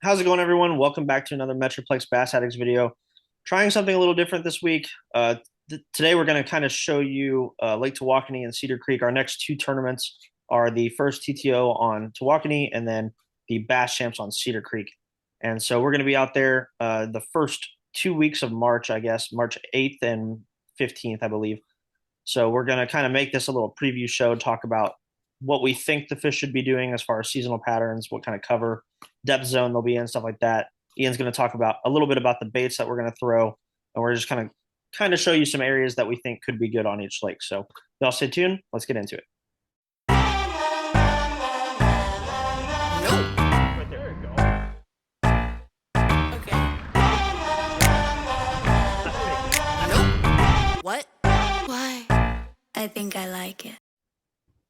How's it going, everyone? Welcome back to another Metroplex Bass Addicts video. Trying something a little different this week. Today, we're going to kind of show you Lake Tawakoni and Cedar Creek. Our next two tournaments are the first TTO on Tawakoni and then the Bass Champs on Cedar Creek. And so we're going to be out there the first 2 weeks of March, I guess, March 8th and 15th, I believe. So we're going to kind of make this a little preview show, talk about what we think the fish should be doing as far as seasonal patterns, what kind of cover, depth zone they'll be in, stuff like that. Ian's going to talk about a little bit about the baits that we're going to throw, and we're just kind of show you some areas that we think could be good on each lake. So y'all stay tuned. Let's get into it. Nope. Right there you go. Okay. Nope. What? Why? I think I like it.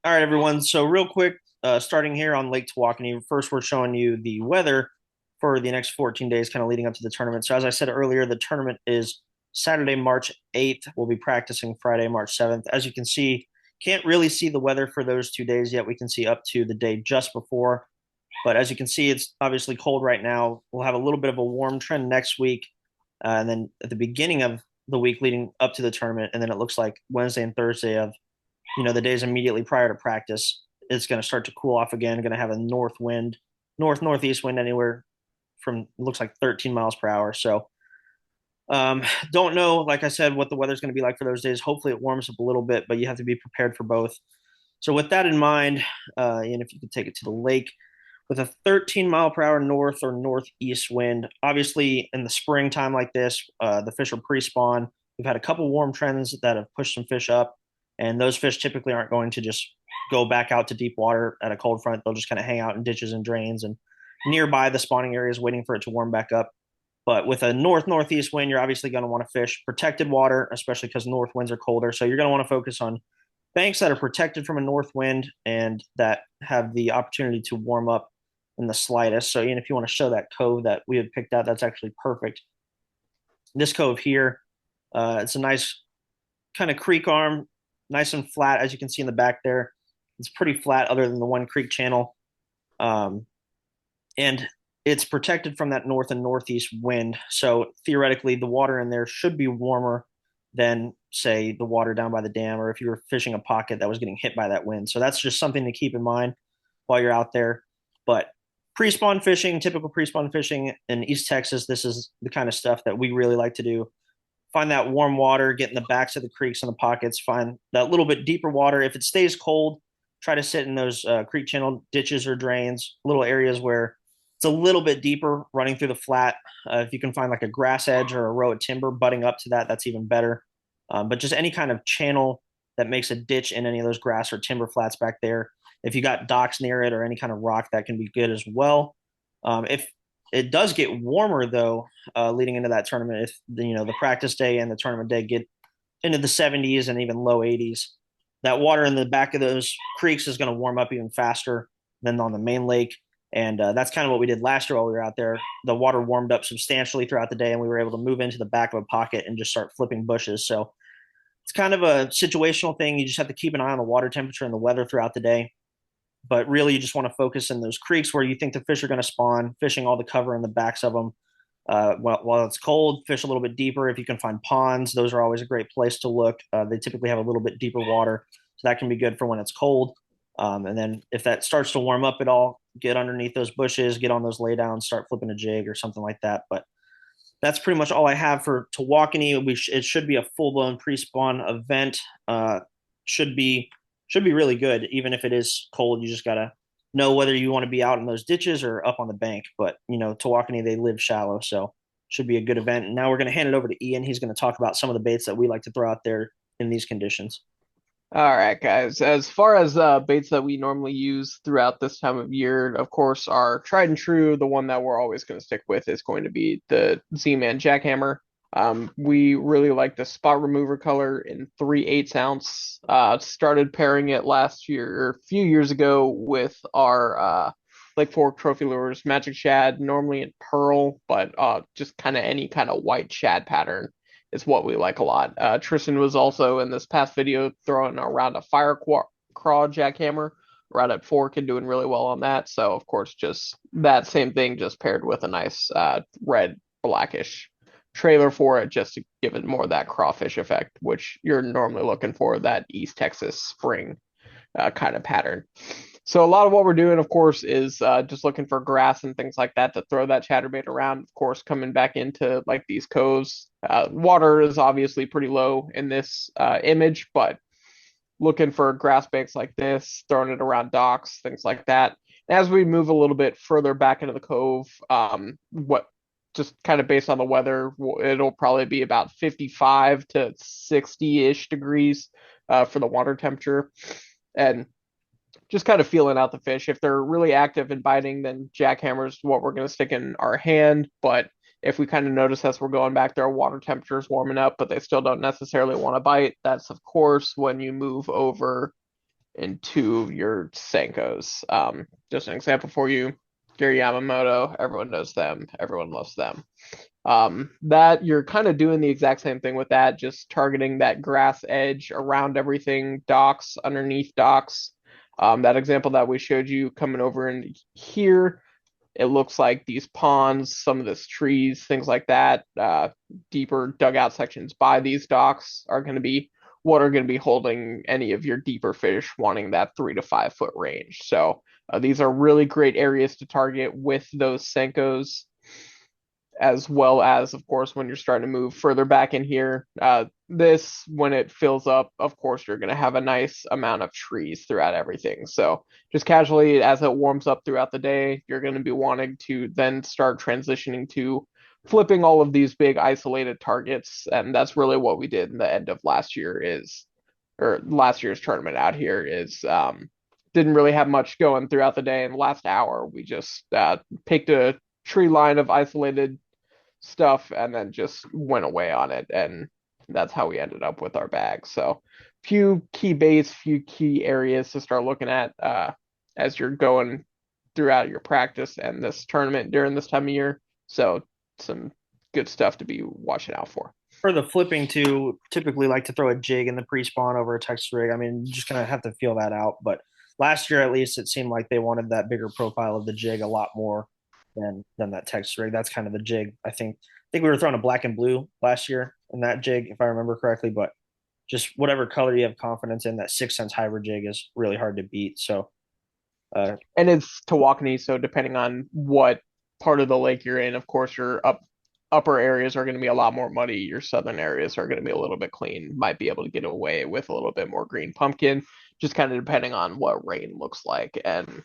All right, everyone. So real quick, starting here on Lake Tawakoni, first we're showing you the weather for the next 14 days, kind of leading up to the tournament. So as I said earlier, the tournament is Saturday, March 8th. We'll be practicing Friday, March 7th. As you can see, can't really see the weather for those 2 days yet. We can see up to the day just before. But as you can see, it's obviously cold right now. We'll have a little bit of a warm trend next week. And then at the beginning of the week leading up to the tournament, and then it looks like Wednesday and Thursday of the days immediately prior to practice, it's going to start to cool off again. Going to have a north wind, northeast wind anywhere from looks like 13 miles per hour. So don't know, like I said, what the weather's going to be like for those days. Hopefully it warms up a little bit, but you have to be prepared for both. So with that in mind, and if you could take it to the lake with a 13 mile per hour north or northeast wind, obviously in the springtime like this, the fish are pre-spawn. We've had a couple warm trends that have pushed some fish up, and those fish typically aren't going to just go back out to deep water at a cold front. They'll just kind of hang out in ditches and drains and nearby the spawning areas waiting for it to warm back up. But with a northeast wind, you're obviously going to want to fish protected water, especially because north winds are colder. So you're going to want to focus on banks that are protected from a north wind and that have the opportunity to warm up in the slightest. So Ian, if you want to show that cove that we had picked out, that's actually perfect. This cove here, it's a nice kind of creek arm, nice and flat, as you can see in the back there. It's pretty flat other than the one creek channel. And it's protected from that north and northeast wind. So theoretically, the water in there should be warmer than, say, the water down by the dam, or if you were fishing a pocket that was getting hit by that wind. So that's just something to keep in mind while you're out there. But pre-spawn fishing, typical pre-spawn fishing in East Texas, this is the kind of stuff that we really like to do. Find that warm water, get in the backs of the creeks and the pockets, find that little bit deeper water. If it stays cold, try to sit in those creek channel ditches or drains, little areas where it's a little bit deeper running through the flat. If you can find like a grass edge or a row of timber butting up to that, that's even better. But just any kind of channel that makes a ditch in any of those grass or timber flats back there. If you got docks near it or any kind of rock, that can be good as well. If it does get warmer though, leading into that tournament, if the practice day and the tournament day get into the 70s and even low 80s, that water in the back of those creeks is going to warm up even faster than on the main lake. And that's kind of what we did last year while we were out there. The water warmed up substantially throughout the day, and we were able to move into the back of a pocket and just start flipping bushes. So it's kind of a situational thing. You just have to keep an eye on the water temperature and the weather throughout the day. But really, you just want to focus in those creeks where you think the fish are going to spawn, fishing all the cover in the backs of them. While it's cold, fish a little bit deeper. If you can find ponds, those are always a great place to look. They typically have a little bit deeper water, so that can be good for when it's cold. And then if that starts to warm up at all, get underneath those bushes, get on those laydowns, start flipping a jig or something like that. But that's pretty much all I have for Tawakoni. It should be a full-blown pre-spawn event. Should be really good, even if it is cold. You just gotta know whether you want to be out in those ditches or up on the bank. But Tawakoni, they live shallow, so should be a good event. And now we're gonna hand it over to Ian. He's gonna talk about some of the baits that we like to throw out there in these conditions. All right, guys. As far as baits that we normally use throughout this time of year, of course, our tried and true, the one that we're always going to stick with is going to be the Z-Man Jackhammer. We really like the spot remover color in 3/8 ounce. Started pairing it last year, or a few years ago, with our Lake Fork Trophy Lures Magic Shad, normally in pearl, but just kind of any kind of white shad pattern is what we like a lot. Tristan was also in this past video throwing around a fire craw jackhammer, right at fork and doing really well on that. So of course, just that same thing, just paired with a nice red blackish trailer for it, just to give it more of that crawfish effect, which you're normally looking for, that East Texas spring kind of pattern. So a lot of what we're doing, of course, is just looking for grass and things like that to throw that chatterbait around. Of course, coming back into like these coves, water is obviously pretty low in this image, but looking for grass banks like this, throwing it around docks, things like that. As we move a little bit further back into the cove, what just kind of based on the weather, it'll probably be about 55 to 60-ish degrees for the water temperature. And just kind of feeling out the fish. If they're really active and biting, then jackhammer's what we're going to stick in our hand. But if we kind of notice as we're going back, their water temperature is warming up, but they still don't necessarily want to bite, that's of course when you move over into your Senkos. Just an example for you, Gary Yamamoto, everyone knows them, everyone loves them. That you're kind of doing the exact same thing with that, just targeting that grass edge around everything, docks, underneath docks. That example that we showed you coming over in here, it looks like these ponds, some of this trees, things like that, deeper dugout sections by these docks are going to be what are going to be holding any of your deeper fish wanting that 3 to 5 foot range. So these are really great areas to target with those Senkos, as well as, of course, when you're starting to move further back in here. This, when it fills up, of course, you're going to have a nice amount of trees throughout everything. So just casually, as it warms up throughout the day, you're going to be wanting to then start transitioning to flipping all of these big isolated targets. And that's really what we did in the end of last year or last year's tournament out here didn't really have much going throughout the day. In the last hour, we just picked a tree line of isolated stuff and then just went away on it, and that's how we ended up with our bag. So few key baits, few key areas to start looking at as you're going throughout your practice and this tournament during this time of year. So some good stuff to be watching out for. For the flipping to typically like to throw a jig in the pre-spawn over a Texas rig. I mean, you just kind of have to feel that out. But last year, at least, it seemed like they wanted that bigger profile of the jig a lot more than that Texas rig. That's kind of the jig. I think we were throwing a black and blue last year in that jig, if I remember correctly. But just whatever color you have confidence in, that 6 cents hybrid jig is really hard to beat. So, And it's Tawakoni, so depending on what part of the lake you're in, of course, your upper areas are going to be a lot more muddy. Your southern areas are going to be a little bit clean. Might be able to get away with a little bit more green pumpkin, just kind of depending on what rain looks like. And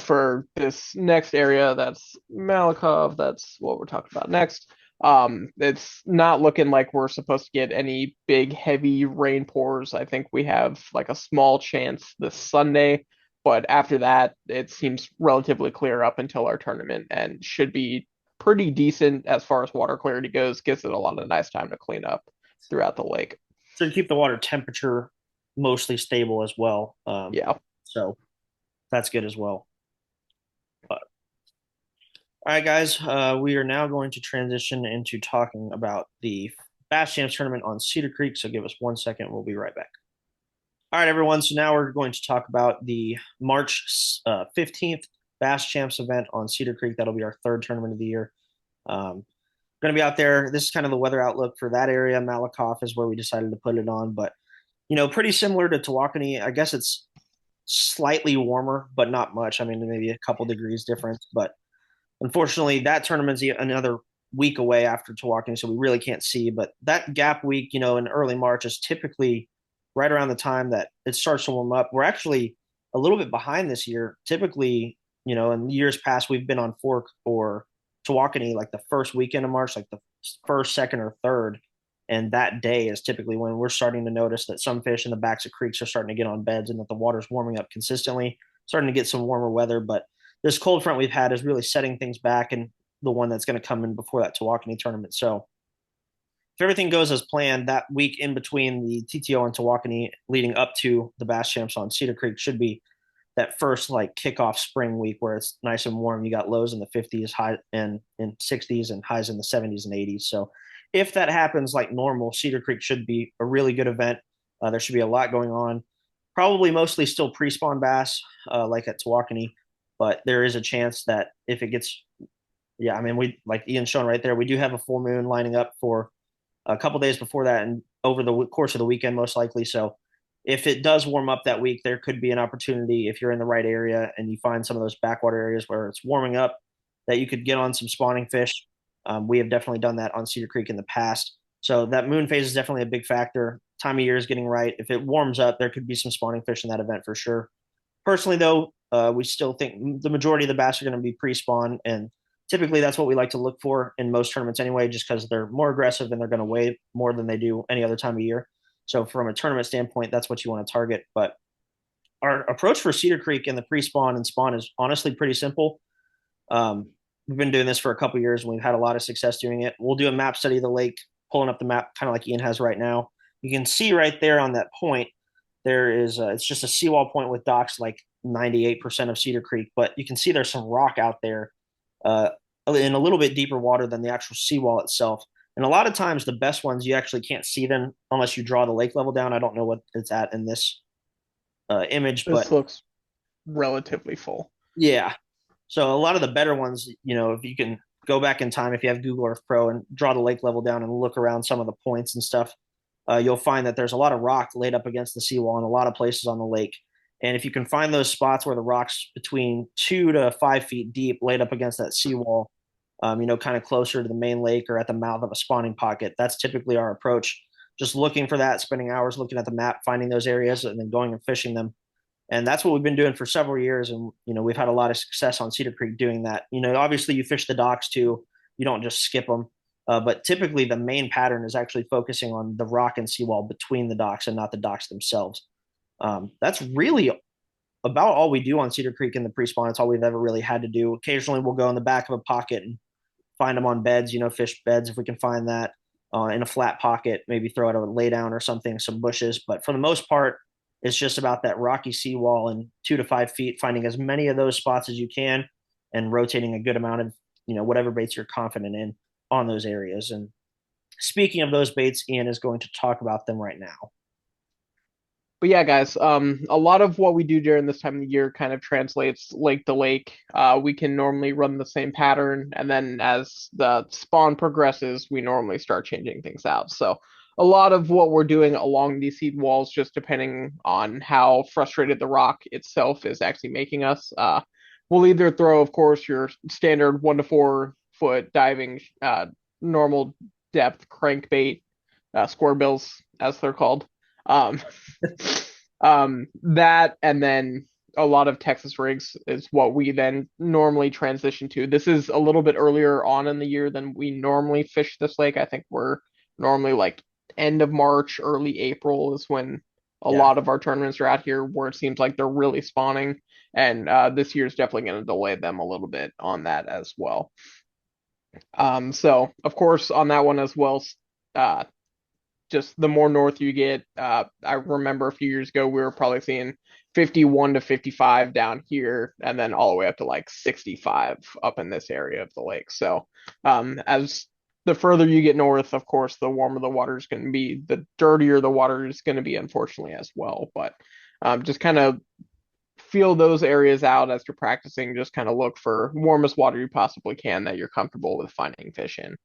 for this next area, that's Malakoff. That's what we're talking about next. It's not looking like we're supposed to get any big, heavy rain pours. I think we have like a small chance this Sunday, but after that, it seems relatively clear up until our tournament and should be pretty decent as far as water clarity goes. Gives it a lot of nice time to clean up throughout the lake. to keep the water temperature mostly stable as well. Yeah. So that's good as well. But, all right, guys, we are now going to transition into talking about the Bass Champs tournament on Cedar Creek. So give us 1 second. We'll be right back. All right, everyone. So now we're going to talk about the March 15th Bass Champs event on Cedar Creek. That'll be our third tournament of the year. Going to be out there. This is kind of the weather outlook for that area. Malakoff is where we decided to put it on, but pretty similar to Tawakoni. I guess it's slightly warmer, but not much. I mean, maybe a couple degrees difference, but unfortunately, that tournament's another week away after Tawakoni, so we really can't see. But that gap week, in early March is typically right around the time that it starts to warm up. We're actually a little bit behind this year. Typically, in years past, we've been on Fork or Tawakoni like the first weekend of March, like the first, second, or third. And that day is typically when we're starting to notice that some fish in the backs of creeks are starting to get on beds and that the water's warming up consistently, starting to get some warmer weather. But this cold front we've had is really setting things back, and the one that's going to come in before that Tawakoni tournament. So if everything goes as planned, that week in between the TTO and Tawakoni leading up to the Bass Champs on Cedar Creek should be that first like kickoff spring week where it's nice and warm. You got lows in the 50s, high and in 60s, and highs in the 70s and 80s. So if that happens like normal, Cedar Creek should be a really good event. There should be a lot going on. Probably mostly still pre-spawn bass, like at Tawakoni, but there is a chance that if it gets, yeah, I mean, we like Ian's showing right there, we do have a full moon lining up for a couple days before that and over the course of the weekend, most likely. So if it does warm up that week, there could be an opportunity if you're in the right area and you find some of those backwater areas where it's warming up that you could get on some spawning fish. We have definitely done that on Cedar Creek in the past. So that moon phase is definitely a big factor. Time of year is getting right. If it warms up, there could be some spawning fish in that event for sure. Personally, though, we still think the majority of the bass are going to be pre-spawn, and typically that's what we like to look for in most tournaments anyway, just because they're more aggressive and they're going to weigh more than they do any other time of year. So from a tournament standpoint, that's what you want to target. But our approach for Cedar Creek and the pre-spawn and spawn is honestly pretty simple. We've been doing this for a couple years and we've had a lot of success doing it. We'll do a map study of the lake, pulling up the map, kind of like Ian has right now. You can see right there on that point, there is it's just a seawall point with docks like 98% of Cedar Creek, but you can see there's some rock out there uh, in a little bit deeper water than the actual seawall itself. And a lot of times, the best ones you actually can't see them unless you draw the lake level down. I don't know what it's at in this image, This but looks relatively full. yeah. So a lot of the better ones, if you can go back in time, if you have Google Earth Pro and draw the lake level down and look around some of the points and stuff, you'll find that there's a lot of rock laid up against the seawall in a lot of places on the lake. And if you can find those spots where the rock's between 2 to 5 feet deep, laid up against that seawall, kind of closer to the main lake or at the mouth of a spawning pocket, that's typically our approach. Just looking for that, spending hours looking at the map, finding those areas, and then going and fishing them. And that's what we've been doing for several years. And, we've had a lot of success on Cedar Creek doing that. Obviously you fish the docks too. You don't just skip them. But typically the main pattern is actually focusing on the rock and seawall between the docks and not the docks themselves. That's really about all we do on Cedar Creek in the pre-spawn. It's all we've ever really had to do. Occasionally we'll go in the back of a pocket and find them on beds, fish beds if we can find that in a flat pocket, maybe throw it a lay down or something, some bushes. But for the most part, it's just about that rocky seawall and 2 to 5 feet, finding as many of those spots as you can and rotating a good amount of, whatever baits you're confident in on those areas. And speaking of those baits, Ian is going to talk about them right now. But yeah, guys, a lot of what we do during this time of the year kind of translates lake to lake. We can normally run the same pattern, and then as the spawn progresses, we normally start changing things out. So a lot of what we're doing along these seed walls, just depending on how frustrated the rock itself is actually making us. We'll either throw, of course, your standard 1 to 4 foot diving, normal depth crankbait, square bills, as they're called. Um, that and then a lot of Texas rigs is what we then normally transition to. This is a little bit earlier on in the year than we normally fish this lake. I think we're normally like end of March, early April is when a Yeah. lot of our tournaments are out here where it seems like they're really spawning. And this year's definitely going to delay them a little bit on that as well. So of course on that one as well, uh, just the more north you get, I remember a few years ago we were probably seeing 51 to 55 down here, and then all the way up to like 65 up in this area of the lake. So, as the further you get north, of course, the warmer the water is going to be, the dirtier the water is going to be, unfortunately, as well. But just kind of feel those areas out as you're practicing. Just kind of look for warmest water you possibly can that you're comfortable with finding fish in.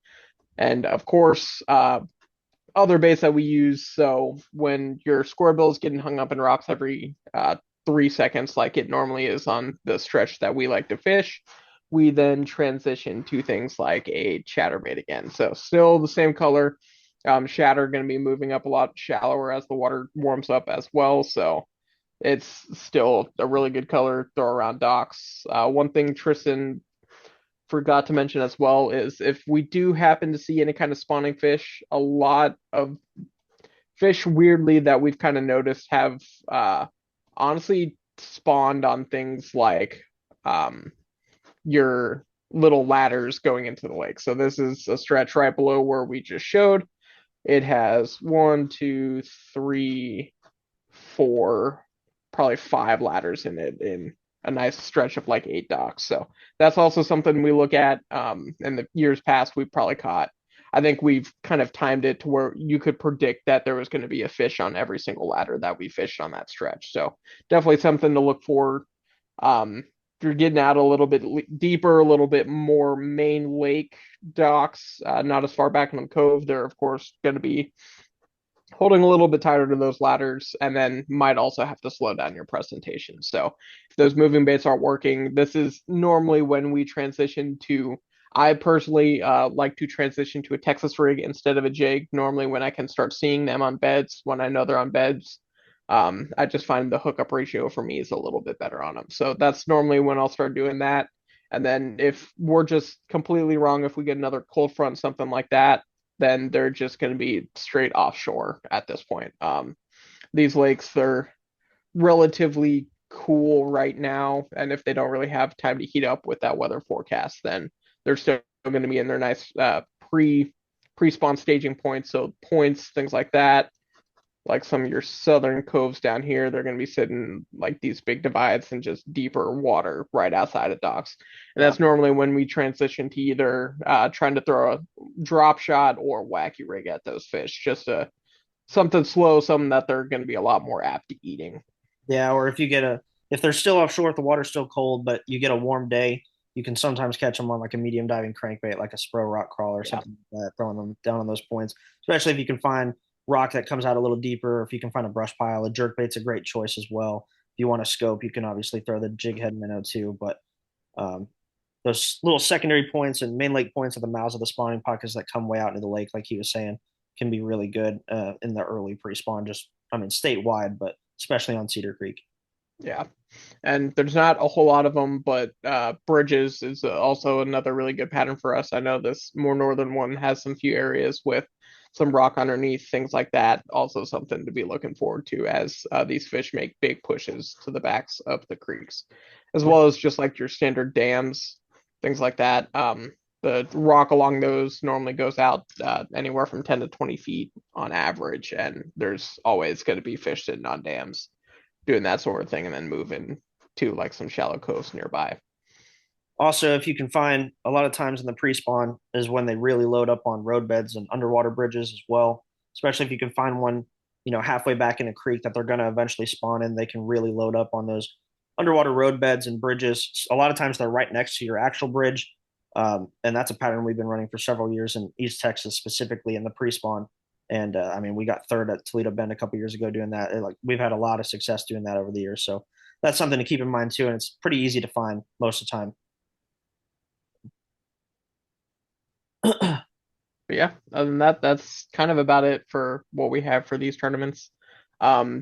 And of course, other baits that we use. So when your square bill is getting hung up in rocks every 3 seconds, like it normally is on the stretch that we like to fish, we then transition to things like a chatterbait again. So still the same color. Shatter going to be moving up a lot shallower as the water warms up as well. So it's still a really good color. Throw around docks. One thing Tristan forgot to mention as well is if we do happen to see any kind of spawning fish, a lot of fish weirdly that we've kind of noticed have honestly spawned on things like your little ladders going into the lake. So this is a stretch right below where we just showed. It has 1, 2, 3, 4, probably 5 ladders in it in a nice stretch of like 8 docks. So that's also something we look at. In the years past, we've probably caught I think we've kind of timed it to where you could predict that there was going to be a fish on every single ladder that we fished on that stretch. So definitely something to look for. If you're getting out a little bit deeper, a little bit more main lake docks, not as far back in the cove, they're of course going to be holding a little bit tighter to those ladders, and then might also have to slow down your presentation. So if those moving baits aren't working, this is normally when we transition to. I personally like to transition to a Texas rig instead of a jig. Normally, when I can start seeing them on beds, when I know they're on beds, I just find the hookup ratio for me is a little bit better on them. So that's normally when I'll start doing that. And then if we're just completely wrong, if we get another cold front, something like that, then they're just going to be straight offshore at this point. These lakes, they're relatively cool right now, and if they don't really have time to heat up with that weather forecast, then they're still going to be in their nice pre-spawn staging points. So points, things like that, like some of your southern coves down here, they're going to be sitting like these big divides and just deeper water right outside of docks. And that's normally when we transition to either trying to throw a drop shot or wacky rig at those fish, just something slow, something that they're going to be a lot more apt to eating. Yeah, or if they're still offshore, if the water's still cold, but you get a warm day, you can sometimes catch them on like a medium diving crankbait, like a spro rock crawler or something like that, throwing them down on those points, especially if you can find rock that comes out a little deeper, or if you can find a brush pile. A jerkbait's a great choice as well. If you want to scope, you can obviously throw the jig head minnow too, but those little secondary points and main lake points at the mouths of the spawning pockets that come way out into the lake, like he was saying, can be really good in the early pre-spawn, statewide, but especially on Cedar Creek. Yeah. And there's not a whole lot of them, but bridges is also another really good pattern for us. I know this more northern one has some few areas with some rock underneath, things like that. Also something to be looking forward to as these fish make big pushes to the backs of the creeks, as well as just like your standard dams, things like that. The rock along those normally goes out anywhere from 10 to 20 feet on average, and there's always going to be fish sitting on dams doing that sort of thing, and then moving to like some shallow coves nearby. Also, if you can find, a lot of times in the pre-spawn is when they really load up on roadbeds and underwater bridges as well. Especially if you can find one, halfway back in a creek that they're going to eventually spawn in, they can really load up on those underwater roadbeds and bridges. A lot of times they're right next to your actual bridge, and that's a pattern we've been running for several years in East Texas, specifically in the pre-spawn. And we got third at Toledo Bend a couple years ago doing that. We've had a lot of success doing that over the years, so that's something to keep in mind too. And it's pretty easy to find most of the time. But yeah, other than that, that's kind of about it for what we have for these tournaments.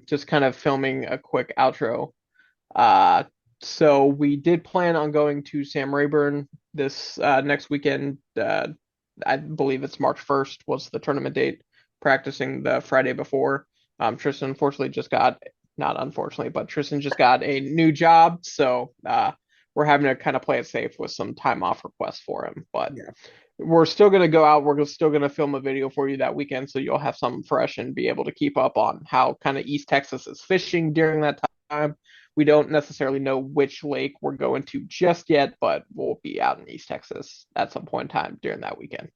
Just kind of filming a quick outro. So we did plan on going to Sam Rayburn this next weekend. I believe it's March 1st was the tournament date, practicing the Friday before. Tristan unfortunately not unfortunately, but Tristan just got a new job. So we're having to kind of play it safe with some time off requests for him. But yeah, we're still going to go out. We're still going to film a video for you that weekend, so you'll have something fresh and be able to keep up on how kind of East Texas is fishing during that time. We don't necessarily know which lake we're going to just yet, but we'll be out in East Texas at some point in time during that weekend.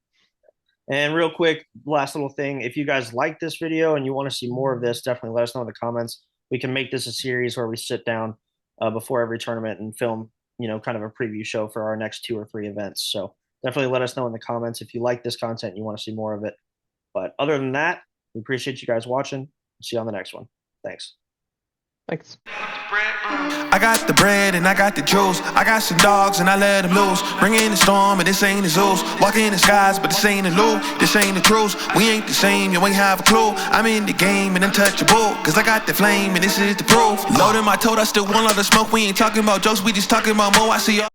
And real quick, last little thing, if you guys like this video and you want to see more of this, definitely let us know in the comments. We can make this a series where we sit down before every tournament and film, kind of a preview show for our next 2 or 3 events. So definitely let us know in the comments if you like this content and you want to see more of it. But other than that, we appreciate you guys watching. See you on the next one. Thanks. Thanks. I got the bread and I got the juice. I got some dogs and I let them loose. Bring in the storm and this ain't the Zeus. Walk in the skies but this ain't the loop. This ain't the truth. We ain't the same, you ain't have a clue. I'm in the game and untouchable, cause I got the flame and this is the proof. Loading my tote, I still want all the smoke. We ain't talking about jokes, we just talking about more. I see y'all.